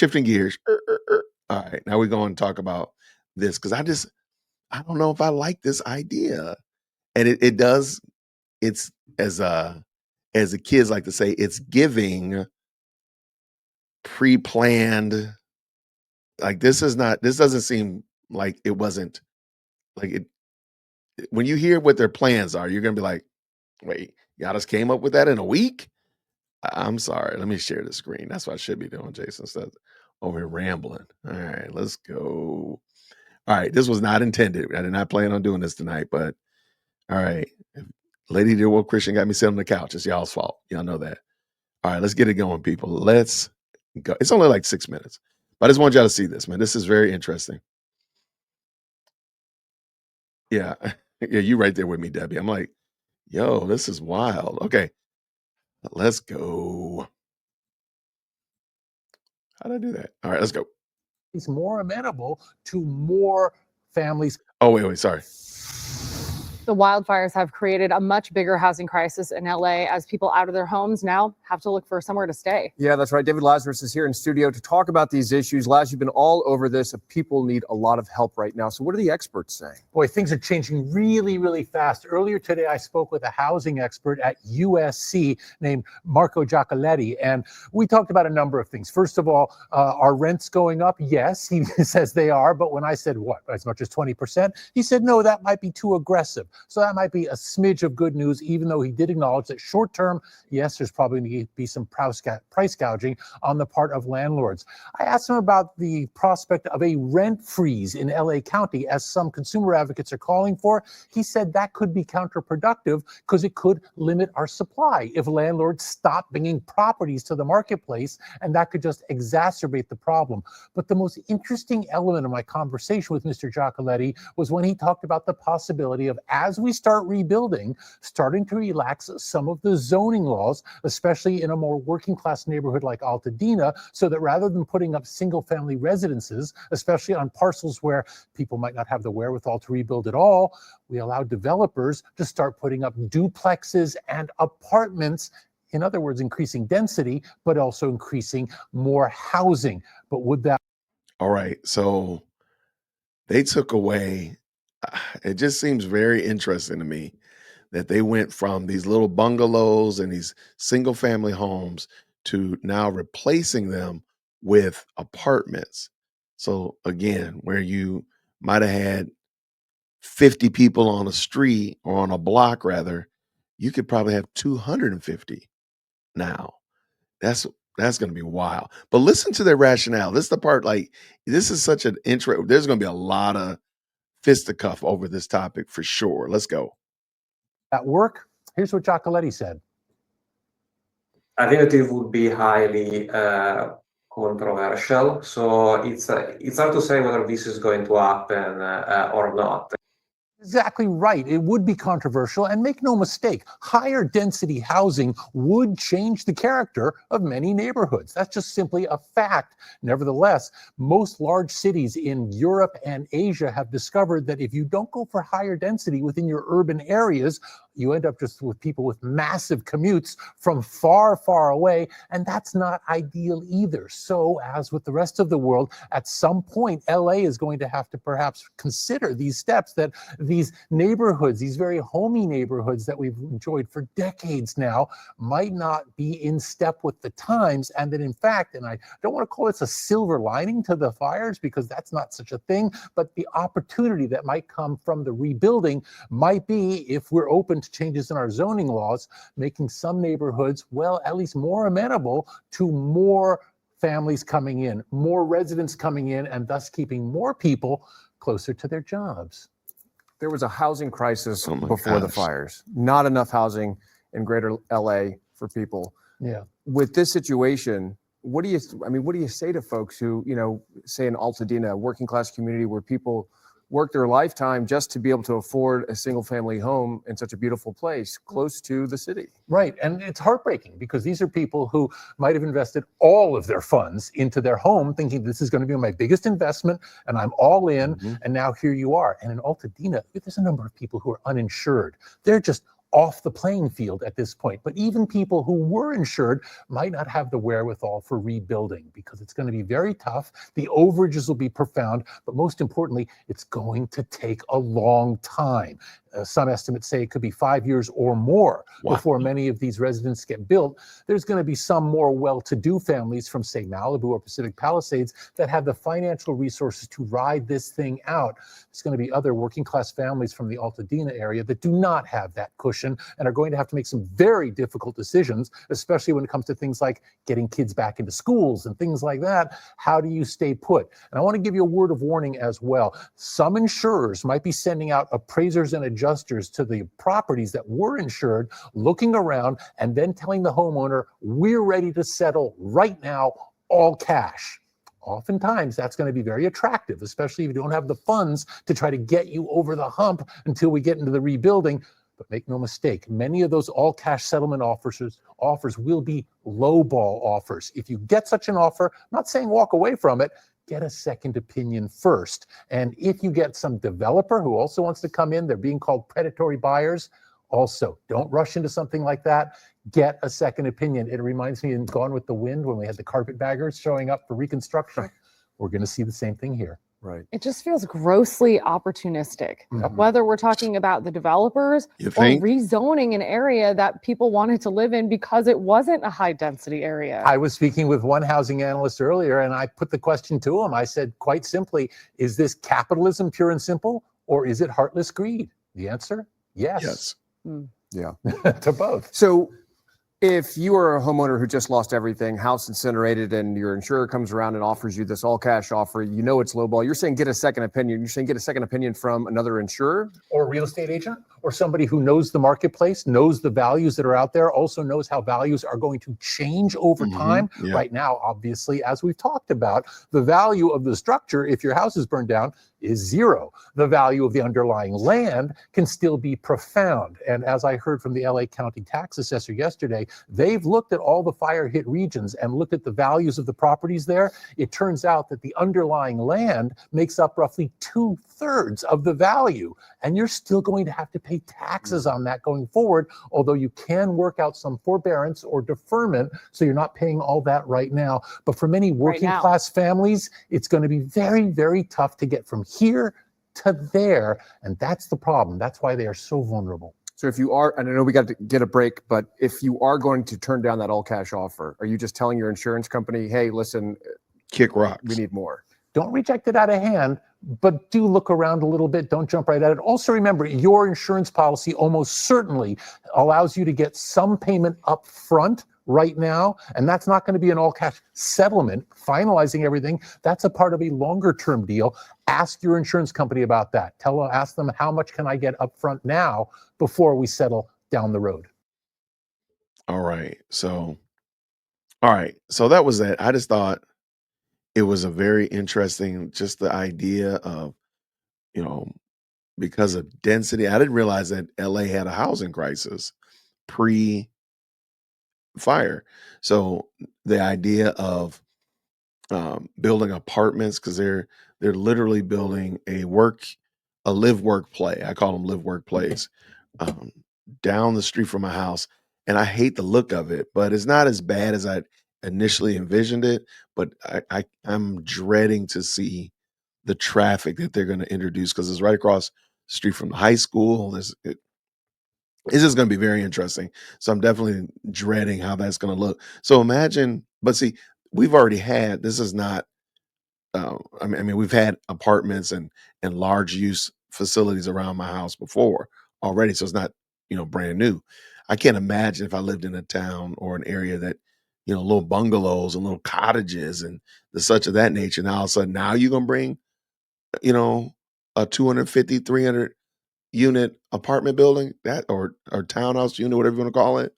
shifting gears. All right, now we're going to talk about this because I don't know if I like this idea, and it does. It's as the kids like to say, it's giving pre-planned. Like this is not. This doesn't seem like it wasn't like it. When you hear what their plans are, you're gonna be like, wait, y'all just came up with that in a week? I'm sorry. Let me share the screen. That's what I should be doing, Jason. Instead of over here rambling. All right, let's go. All right, this was not intended. I did not plan on doing this tonight, but all right. Lady Dear Wolf Christian got me sitting on the couch. It's y'all's fault. Y'all know that. All right, let's get it going, people. Let's go. It's only like 6 minutes, but I just want y'all to see this, man. This is very interesting. Yeah. Yeah, you right there with me, Debbie. I'm like, yo, this is wild. Okay, let's go. How did I do that? All right, let's go. He's more amenable to more families. Oh, wait, sorry. The wildfires have created a much bigger housing crisis in LA as people out of their homes now have to look for somewhere to stay. Yeah, that's right. David Lazarus is here in studio to talk about these issues. Laz, you've been all over this. People need a lot of help right now. So what are the experts saying? Boy, things are changing really, really fast. Earlier today, I spoke with a housing expert at USC named Marco Giacoletti, and we talked about a number of things. First of all, are rents going up? Yes, he says they are. But when I said, what, as much as 20%? He said, no, that might be too aggressive. So that might be a smidge of good news, even though he did acknowledge that short term, yes, there's probably going to be some price gouging on the part of landlords. I asked him about the prospect of a rent freeze in LA County, as some consumer advocates are calling for. He said that could be counterproductive because it could limit our supply if landlords stop bringing properties to the marketplace, and that could just exacerbate the problem. But the most interesting element of my conversation with Mr. Giacoletti was when he talked about the possibility of, as we start rebuilding, starting to relax some of the zoning laws, especially in a more working class neighborhood like Altadena, so that rather than putting up single family residences, especially on parcels where people might not have the wherewithal to rebuild at all, we allow developers to start putting up duplexes and apartments. In other words, increasing density, but also increasing more housing. But would that... All right, so they took away, it just seems very interesting to me that they went from these little bungalows and these single family homes to now replacing them with apartments. So again, where you might have had 50 people on a street or on a block rather, you could probably have 250 now. That's going to be wild. But listen to their rationale. This is the part, like, this is such an intro. There's going to be a lot of fisticuff over this topic for sure. Let's go. At work, here's what Giacoletti said. I think that it would be highly controversial. So it's hard to say whether this is going to happen or not. Exactly right. It would be controversial, and make no mistake, higher density housing would change the character of many neighborhoods. That's just simply a fact. Nevertheless, most large cities in Europe and Asia have discovered that if you don't go for higher density within your urban areas, you end up just with people with massive commutes from far, far away, and that's not ideal either. So, as with the rest of the world, at some point, LA is going to have to perhaps consider these steps, that these neighborhoods, these very homey neighborhoods that we've enjoyed for decades now, might not be in step with the times, and that in fact, and I don't want to call this a silver lining to the fires because that's not such a thing, but the opportunity that might come from the rebuilding might be, if we're open to changes in our zoning laws, making some neighborhoods, well, at least more amenable to more families coming in, more residents coming in, and thus keeping more people closer to their jobs. There was a housing crisis before the fires. Not enough housing in greater LA for people. Yeah. With this situation, what do you say to folks who, say in Altadena, a working class community where people work their lifetime just to be able to afford a single family home in such a beautiful place close to the city? Right. And it's heartbreaking because these are people who might have invested all of their funds into their home thinking this is going to be my biggest investment and I'm all in. And now here you are. And in Altadena, there's a number of people who are uninsured. They're just off the playing field at this point. But even people who were insured might not have the wherewithal for rebuilding, because it's going to be very tough. The overages will be profound, but most importantly, it's going to take a long time. Some estimates say it could be 5 years or more before many of these residences get built. There's going to be some more well-to-do families from, say, Malibu or Pacific Palisades that have the financial resources to ride this thing out. There's going to be other working-class families from the Altadena area that do not have that cushion and are going to have to make some very difficult decisions, especially when it comes to things like getting kids back into schools and things like that. How do you stay put? And I want to give you a word of warning as well. Some insurers might be sending out appraisers and adjusters to the properties that were insured, looking around and then telling the homeowner, we're ready to settle right now, all cash. Oftentimes, that's going to be very attractive, especially if you don't have the funds to try to get you over the hump until we get into the rebuilding. But make no mistake, many of those all-cash settlement offers will be lowball offers. If you get such an offer, I'm not saying walk away from it, get a second opinion first. And if you get some developer who also wants to come in, they're being called predatory buyers. Also, don't rush into something like that. Get a second opinion. It reminds me in Gone with the Wind when we had the carpetbaggers showing up for reconstruction. We're going to see the same thing here. Right. It just feels grossly opportunistic, whether we're talking about the developers or rezoning an area that people wanted to live in because it wasn't a high density area. I was speaking with one housing analyst earlier, and I put the question to him. I said, quite simply, is this capitalism pure and simple, or is it heartless greed? The answer, yes. Yeah. To both. So if you are a homeowner who just lost everything, house incinerated, and your insurer comes around and offers you this all cash offer, you know it's lowball. You're saying get a second opinion. You're saying get a second opinion from another insurer? Or a real estate agent, or somebody who knows the marketplace, knows the values that are out there, also knows how values are going to change over time. Yeah. Right now, obviously, as we've talked about, the value of the structure, if your house is burned down, is zero. The value of the underlying land can still be profound. And as I heard from the LA County tax assessor yesterday, they've looked at all the fire hit regions and looked at the values of the properties there. It turns out that the underlying land makes up roughly 2/3 of the value. And you're still going to have to pay taxes on that going forward, although you can work out some forbearance or deferment so you're not paying all that right now. But for many working class families, it's going to be very, very tough to get from here to there. And that's the problem. That's why they are so vulnerable. So if you are, and I know we got to get a break, but if you are going to turn down that all cash offer, are you just telling your insurance company, hey, listen, kick rocks, we need more? Don't reject it out of hand, but do look around a little bit. Don't jump right at it. Also remember, your insurance policy almost certainly allows you to get some payment up front right now, and that's not going to be an all-cash settlement, finalizing everything. That's a part of a longer-term deal. Ask your insurance company about that. Ask them, how much can I get up front now before we settle down the road? All right. So that was that. I just thought it was a very interesting, just the idea of, because of density. I didn't realize that LA had a housing crisis pre-fire. So the idea of building apartments, because they're literally building a live work play. I call them live work plays down the street from my house, and I hate the look of it, but it's not as bad as I initially envisioned it. But I'm dreading to see the traffic that they're going to introduce, because it's right across the street from the high school. It's just going to be very interesting. So I'm definitely dreading how that's going to look. So imagine, but see, we've already had, this is not, I mean, we've had apartments and large use facilities around my house before already. So it's not, brand new. I can't imagine if I lived in a town or an area that, little bungalows and little cottages and the such of that nature. Now all of a sudden, now you're going to bring, a 250, 300 unit apartment building, that or townhouse unit, whatever you want to call it.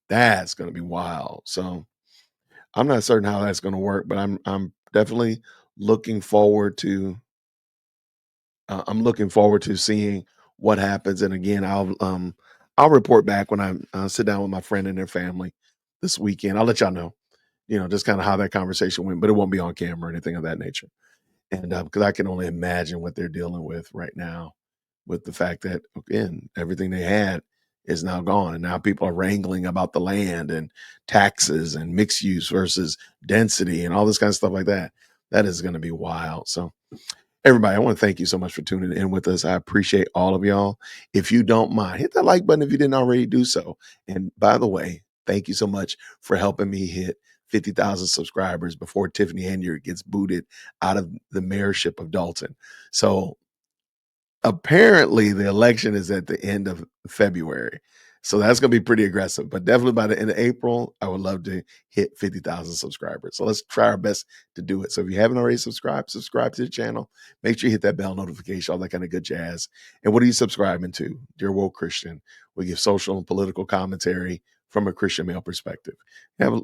That's going to be wild. So I'm not certain how that's going to work, but I'm definitely looking forward to seeing what happens. And again, I'll report back when I sit down with my friend and their family this weekend. I'll let y'all know, just kind of how that conversation went, but it won't be on camera or anything of that nature. And because I can only imagine what they're dealing with right now, with the fact that, again, everything they had is now gone. And now people are wrangling about the land and taxes and mixed use versus density and all this kind of stuff like that. That is going to be wild. So everybody, I want to thank you so much for tuning in with us. I appreciate all of y'all. If you don't mind, hit that like button if you didn't already do so. And by the way, thank you so much for helping me hit 50,000 subscribers before Tiffany Henyard gets booted out of the mayorship of Dalton. So apparently the election is at the end of February. So that's going to be pretty aggressive, but definitely by the end of April, I would love to hit 50,000 subscribers. So let's try our best to do it. So if you haven't already subscribe to the channel, make sure you hit that bell notification, all that kind of good jazz. And what are you subscribing to? Dear Woke Christian, we give social and political commentary from a Christian male perspective.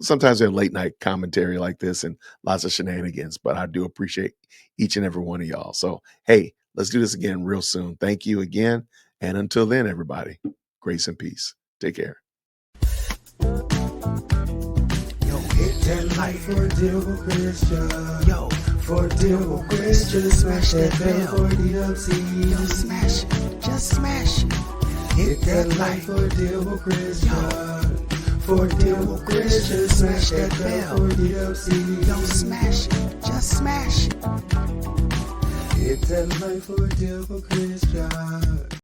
Sometimes we have late night commentary like this and lots of shenanigans, but I do appreciate each and every one of y'all. So, hey, let's do this again real soon. Thank you again. And until then, everybody, grace and peace. Take care. Yo, hit that like for deal with Christian. Yo, for deal with Christian. Smash that bell for DLC. Yo, smash it. Just smash it. Hit that like for deal with Christian. For deal with Christian. Smash that bell for DLC. Yo, smash it. Just smash it. Hit that like for deal with Christian.